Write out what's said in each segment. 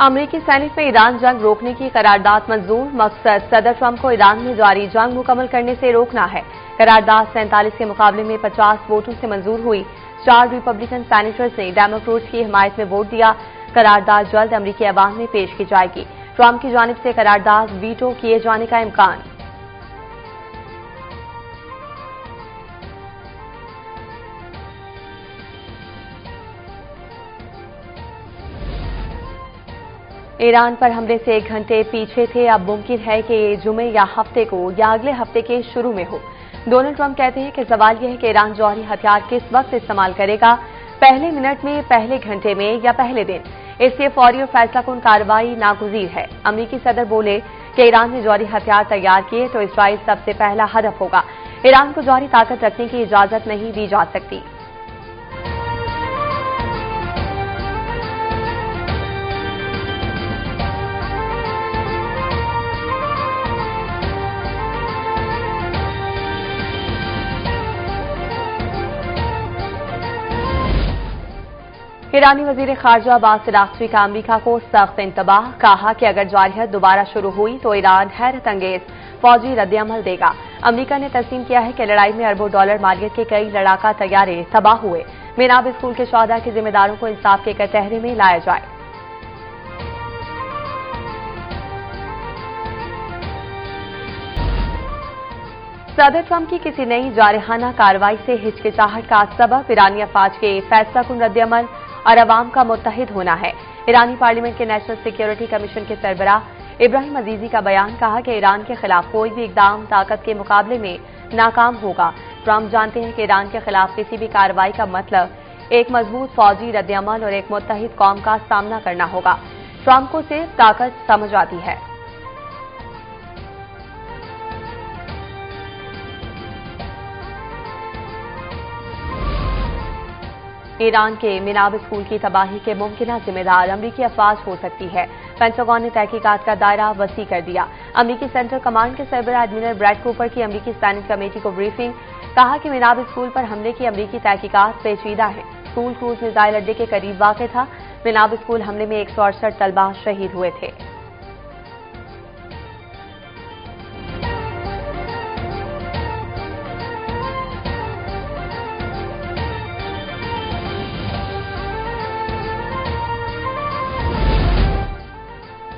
अमरीकी सैनिक में ईरान जंग रोकने की करारदाद मंजूर। मकसद सदर ट्रंप को ईरान में जारी जंग मुकम्मल करने से रोकना है। करारदाद 47 के मुकाबले में 50 वोटों से मंजूर हुई। 4 रिपब्लिकन सैनेटर्स ने डेमोक्रेट्स की हिमायत में वोट दिया। करारदाद जल्द अमरीकी अवाम में पेश की जाएगी। ट्रंप की जानिब से करारदाद वीटो किए जाने का इम्कान। ईरान पर हमले से 1 घंटे पीछे थे। अब मुमकिन है कि ये जुमे या हफ्ते को या अगले हफ्ते के शुरू में हो। डोनाल्ड ट्रंप कहते हैं कि सवाल यह है कि ईरान जौहरी हथियार किस वक्त इस्तेमाल करेगा, पहले मिनट में, पहले घंटे में या पहले दिन। इसलिए फौरी और फैसलाकुन कार्रवाई नागुज़ीर है। अमरीकी सदर बोले कि ईरान ने जौहरी हथियार तैयार किए तो इसराइल सबसे पहला हदफ होगा। ईरान को जौहरी ताकत रखने की इजाजत नहीं दी जा सकती। ईरानी वजीर खारजा अब्बास अराग़ची का अमरीका को सख्त इंतबाह। कहा कि अगर जारहियत दोबारा शुरू हुई तो ईरान हैरत अंगेज फौजी रद्द-ए-अमल देगा। अमरीका ने तस्लीम किया है कि लड़ाई में अरबों डॉलर मालियत के कई लड़ाका तैयारे तबाह हुए। मिनाब स्कूल के शोहदा के जिम्मेदारों को इंसाफ के कटहरे में लाया जाए। सदर ट्रंप की किसी नई जारहाना कार्रवाई से हिचकिचाहट का सबब ईरानी अफवाज के फैसलाकुन रद्द-ए-अमल और अवाम का मुत्तहिद होना है। ईरानी पार्लियामेंट के नेशनल सिक्योरिटी कमीशन के सरबराह इब्राहिम अजीजी का बयान। कहा कि ईरान के खिलाफ कोई भी इकदाम ताकत के मुकाबले में नाकाम होगा। ट्रंप जानते हैं कि ईरान के खिलाफ किसी भी कार्रवाई का मतलब एक मजबूत फौजी रद्द-ए-अमल और एक मुत्तहिद कौम का सामना करना होगा। ट्रंप को सिर्फ ताकत समझ आती है। ईरान के मिनाब स्कूल की तबाही के मुमकिन जिम्मेदार अमरीकी अफवाज हो सकती है। पेंटागन ने तहकीकात का दायरा वसी कर दिया। अमरीकी सेंट्रल कमांड के सरबराह एडमिरल ब्रैड कूपर की अमरीकी स्टैंडिंग कमेटी को ब्रीफिंग। कहा कि मिनाब स्कूल पर हमले की अमरीकी तहकीकात पेचीदा है। स्कूल क्रूज मिसाइल अड्डे के करीब वाक़ था। मिनाब स्कूल हमले में 168 तलबा शहीद हुए थे।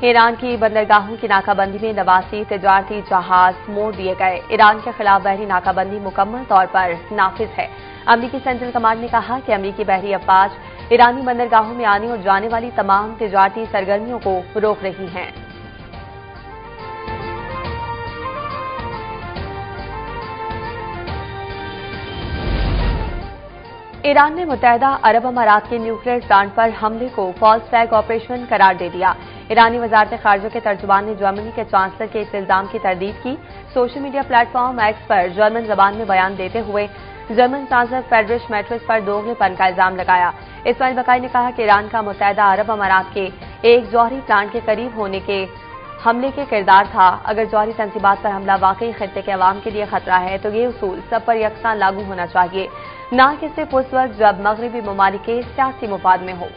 ईरान की बंदरगाहों की नाकाबंदी में 89 तिजारती जहाज मोड़ दिए गए। ईरान के खिलाफ बहरी नाकाबंदी मुकम्मल तौर पर नाफिज है। अमरीकी सेंट्रल कमांड ने कहा कि अमरीकी बहरी अफवाज ईरानी बंदरगाहों में आने और जाने वाली तमाम तिजारती सरगर्मियों को रोक रही हैं। ईरान ने मुत्तहदा अरब अमारात के न्यूक्लियर प्लांट पर हमले को फॉल्स फ्लैग ऑपरेशन करार दे दिया। ईरानी वजारत खारजा के तर्जुमान ने जर्मनी के चांसलर के इस इल्जाम की तरदीद की। सोशल मीडिया प्लेटफॉर्म एक्स पर जर्मन जबान में बयान देते हुए जर्मन चांसलर फ्रेडरिश मैट्रिस पर दोगलेपन का इल्जाम लगाया। इस्माइल बकाई ने कहा कि ईरान का मुत्तहदा अरब अमारात के एक जौहरी प्लांट के करीब होने के हमले के किरदार था। अगर जौहरी तंसीबात पर हमला वाकई खित्ते के अवाम के लिए खतरा है तो ये उसूल सब पर यकसां लागू होना चाहिए, न कि सिर्फ उस वक्त जब मगरबी ममालिक के सियासी मुफाद में हो।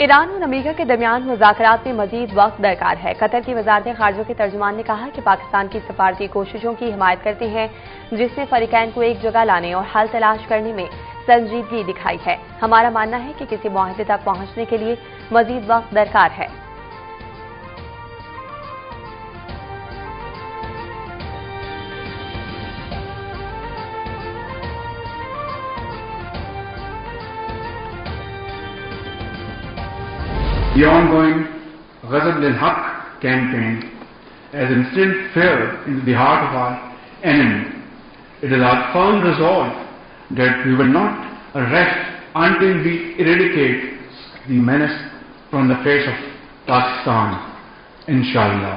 ईरान और अमेरिका के दरमियान मुज़ाकरात में मजीद वक्त दरकार है। कतर की वजारत खारजा के तर्जुमान ने कहा कि पाकिस्तान की सफारती कोशिशों की हिमायत करते हैं, जिसने फरीकैन को एक जगह लाने और हल तलाश करने में संजीदगी दिखाई है। हमारा मानना है कि किसी मुआहदे तक पहुंचने के लिए मजीद वक्त दरकार है। The ongoing Ghazab lil-Haq campaign has instilled fear into the heart of our enemy. It is our firm resolve that we will not rest until we eradicate the menace from the face of Pakistan, inshallah.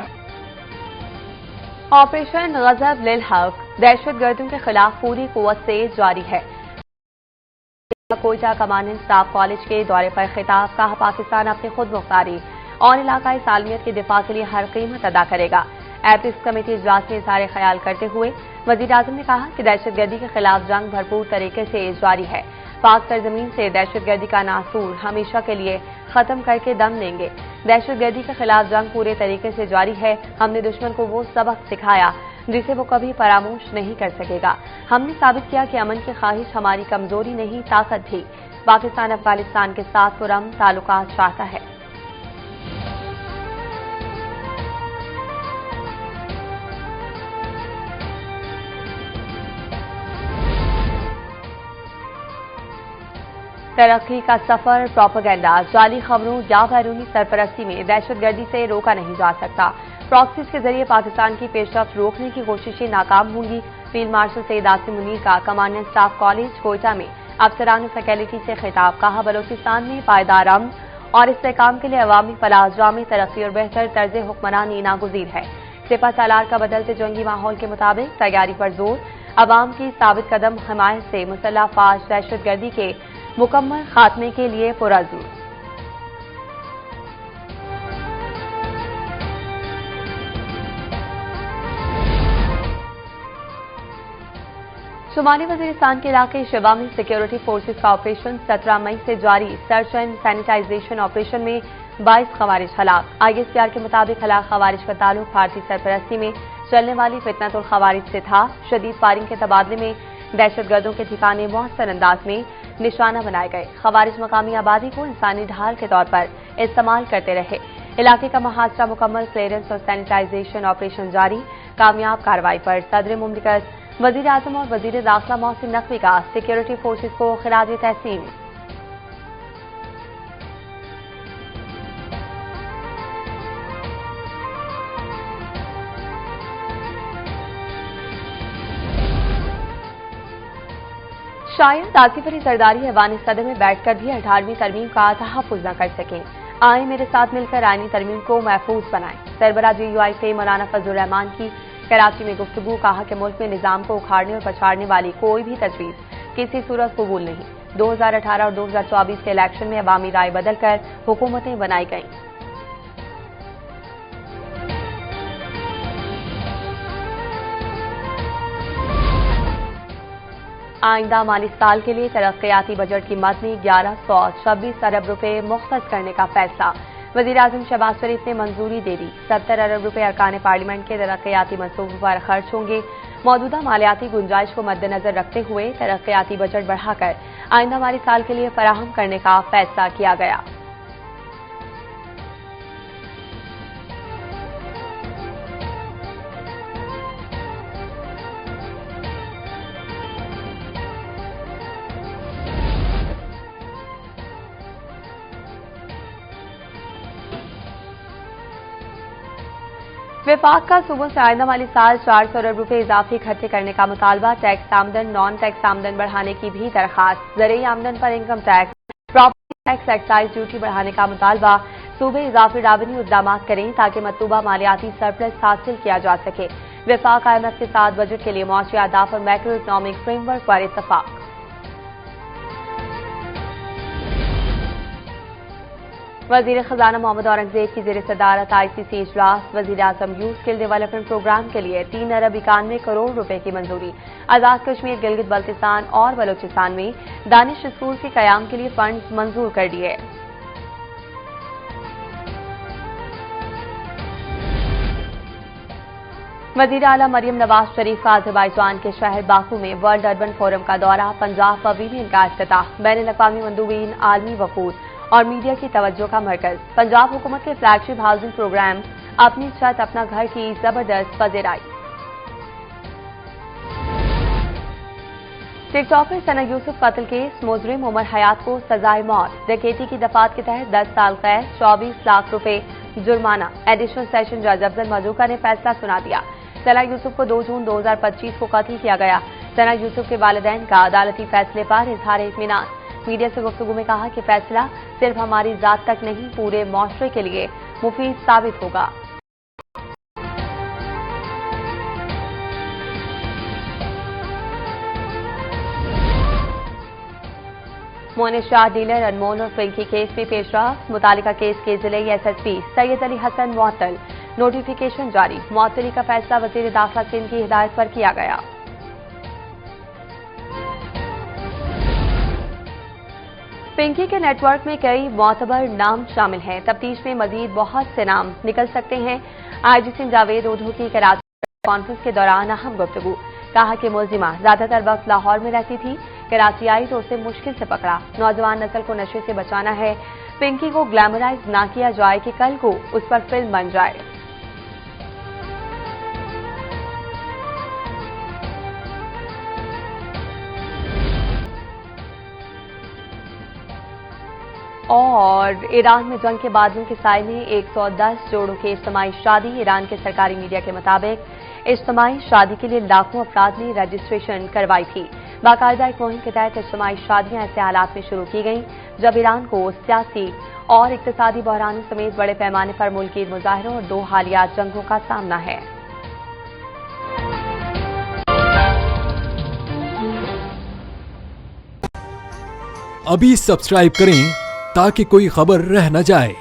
Operation गजब लिल-हक दहशतगर्दों के खिलाफ पूरी कुव्वत से जारी है। Quetta commandant staff college के दौरे पर खिताब। कहा पाकिस्तान अपनी खुद मुख्तारी और इलाकाई सालमियत की दिफा के लिए हर कीमत अदा करेगा। एथिक्स कमेटी इजलास में इज़हार ख्याल करते हुए वज़ीर-ए-आज़म ने कहा कि दहशतगर्दी के खिलाफ जंग भरपूर तरीके से जारी है। पाक सरजमीन से दहशतगर्दी का नासूर हमेशा के लिए खत्म करके दम लेंगे। दहशतगर्दी के खिलाफ जंग पूरे तरीके से जारी है। हमने दुश्मन को वो सबक सिखाया जिसे वो कभी फरामोश नहीं कर सकेगा। हमने साबित किया कि अमन की ख्वाहिश हमारी कमजोरी नहीं, ताकत थी। पाकिस्तान अफगानिस्तान के साथ पुरअमन ताल्लुकात चाहता है। तरक्की का सफर प्रोपेगेंडा, जाली खबरों या बैरूनी सरपरस्ती में दहशतगर्दी से रोका नहीं जा सकता। प्रॉक्सीज के जरिए पाकिस्तान की पेशरफ्त रोकने की कोशिशें नाकाम होंगी। फील्ड मार्शल सैयद आसिम मुनीर का कमांडेंट स्टाफ कॉलेज कोयटा में अफसरान फैकल्टी से खिताब। कहा, बलोचिस्तान में पायदार अमन और इस्तेहकाम के लिए अवामी फलाह, जामी तरक्की और बेहतर तर्ज हुक्मरानी नागुज़ीर है। सिपह सालार का बदलते जंगी माहौल के मुताबिक तैयारी पर जोर, अवाम की साबित कदम हमायत से मुसल्लह फाश दहशतगर्दी के मुकम्मल खात्मे के लिए पुरअज़्म। शुमाली वज़ीरिस्तान के इलाके शिवा में सिक्योरिटी फोर्सेज का ऑपरेशन 17 मई से जारी सर्च एंड सैनिटाइजेशन ऑपरेशन में 22 खवारिज हलाक। ISPR के मुताबिक हलाक खवारिज का ताल्लुक भारतीय सरपरस्ती में चलने वाली फितनतुल खवारिज से था। शदीद फायरिंग के तबादले में दहशतगर्दों के ठिकाने मुहस्सन अंदाज में निशाना बनाए गए। खवारिज मकामी आबादी को इंसानी ढाल के तौर पर इस्तेमाल करते रहे। इलाके का मुहासरा मुकम्मल, क्लियरेंस और सैनिटाइजेशन ऑपरेशन जारी। कामयाब कार्रवाई पर सदर मुमलिकत वज़ीर-ए-आज़म और वज़ीर दाखिला मोहसिन नकवी का सिक्योरिटी फोर्सेज को खिराज तहसीन। शायद आसिफ अली जरदारी ऐवान सदर में बैठकर भी 18वीं तरमीम का तहफ़्फ़ुज़ न कर सकें। आए मेरे साथ मिलकर आईनी तरमीम को महफूज बनाएं। सरबराह GUI से मौलाना फजलुर रहमान की कराची में गुफ्तगू। कहा कि मुल्क में निजाम को उखाड़ने और पछाड़ने वाली कोई भी तजवीज़ किसी सूरत कबूल नहीं। 2018 और 2024 के इलेक्शन में अवामी राय बदलकर हुकूमतें बनाई गईं। आइंदा माली साल के लिए तरक्याती बजट की मद में 1126 अरब रुपए मुख्तस करने का फैसला। वज़ीर-ए-आज़म शहबाज शरीफ ने मंजूरी दे दी। 70 अरब रुपए अरकान पार्लियामेंट के तरक्याती मंसूबों पर खर्च होंगे। मौजूदा मालियाती गुंजाइश को मद्देनजर रखते हुए तरक्याती बजट बढ़ाकर आइंदा माली साल के लिए फराहम करने का फैसला किया गया। विफाक का सूबों से आइंदा माली साल 400 अरब रुपए इजाफी इकट्ठे करने का मुतालबा। टैक्स आमदन, नॉन टैक्स आमदन बढ़ाने की भी दरखास्त। ज़रूरी आमदन पर income tax, property tax, excise duty बढ़ाने का मुतालबा। सूबे इजाफी रेवेन्यू इक़दाम करें ताकि मतलूबा मालियाती सरप्लस हासिल किया जा सके। विफाक IMF के साथ बजट के लिए मौजूद अहदाफ और मैक्रो इकनॉमिक फ्रेमवर्क पर इत्तफाक। वज़ीर खजाना मोहम्मद औरंगजेब की ज़ेर सदारत ICC इजलास। वज़ीर-ए-आज़म यूथ स्किल डेवलपमेंट प्रोग्राम के लिए 3 अरब 91 करोड़ रुपए की मंजूरी। आजाद कश्मीर, गिलगित बल्तिस्तान और बलोचिस्तान में दानिश स्कूल के कयाम के लिए फंड मंजूर कर दिए। वज़ीर आला मरियम नवाज शरीफ का अज़रबैजान के शहर बाकू में वर्ल्ड अर्बन फोरम का दौरा। पंजाब पवेलियन का इफ्तिताह। बैनुल-अक़वामी मंदूबीन, आलमी वफूद और मीडिया की तवज्जो का मरकज। पंजाब हुकूमत के फ्लैगशिप हाउसिंग प्रोग्राम अपनी छत अपना घर की जबरदस्त पज़ीराई। टिकटॉकर सना यूसुफ कत्ल केस। मुजरिम उमर हयात को सजाए मौत। डकैती की दफात के तहत 10 साल कैद, 24 लाख रुपए जुर्माना। एडिशनल सेशन जज अफजल मजूका ने फैसला सुना दिया। सना यूसुफ को 2 जून 2025 को कत्ल किया गया। सना यूसुफ के वालिदैन का अदालती फैसले पर इजहार इत्मीनान। मीडिया से गुफ्तगू में कहा कि फैसला सिर्फ हमारी जात तक नहीं, पूरे मुआशरे के लिए मुफीद साबित होगा। मोइन शाह डीलर अनमोल और फिल्की केस में पेशरफ। मुतालिका केस के जिले SSP सैयद अली हसन मुअत्तल। नोटिफिकेशन जारी, मुअत्तली का फैसला वजीर दाखिला सिंध की हिदायत पर किया गया। पिंकी के नेटवर्क में कई मोतबर नाम शामिल हैं। तफ्तीश में मजीद बहुत से नाम निकल सकते हैं। आईजी सिंध जावेद ओधो की कराची कॉन्फ्रेंस के दौरान अहम गुफ्तगू, कहा कि मुलजिमा ज्यादातर वक्त लाहौर में रहती थी, कराची आई तो उसे मुश्किल से पकड़ा। नौजवान नस्ल को नशे से बचाना है, पिंकी को ग्लैमराइज ना किया जाए कि कल को उस पर फिल्म बन जाए। और ईरान में जंग के बादलों के साए में 110 जोड़ों की इज्तिमाई शादी। ईरान के सरकारी मीडिया के मुताबिक इज्तिमाई शादी के लिए लाखों अफराद ने रजिस्ट्रेशन करवाई थी। बाकायदा एक मुहिम के तहत इज्तिमाई शादियां ऐसे हालात में शुरू की गईं जब ईरान को सियासी और इक्तिसादी बहरानों समेत बड़े पैमाने पर मुल्की मुजाहिरों और 2 हालिया जंगों का सामना है। अभी सब्सक्राइब करें ताकि कोई खबर रह न जाए।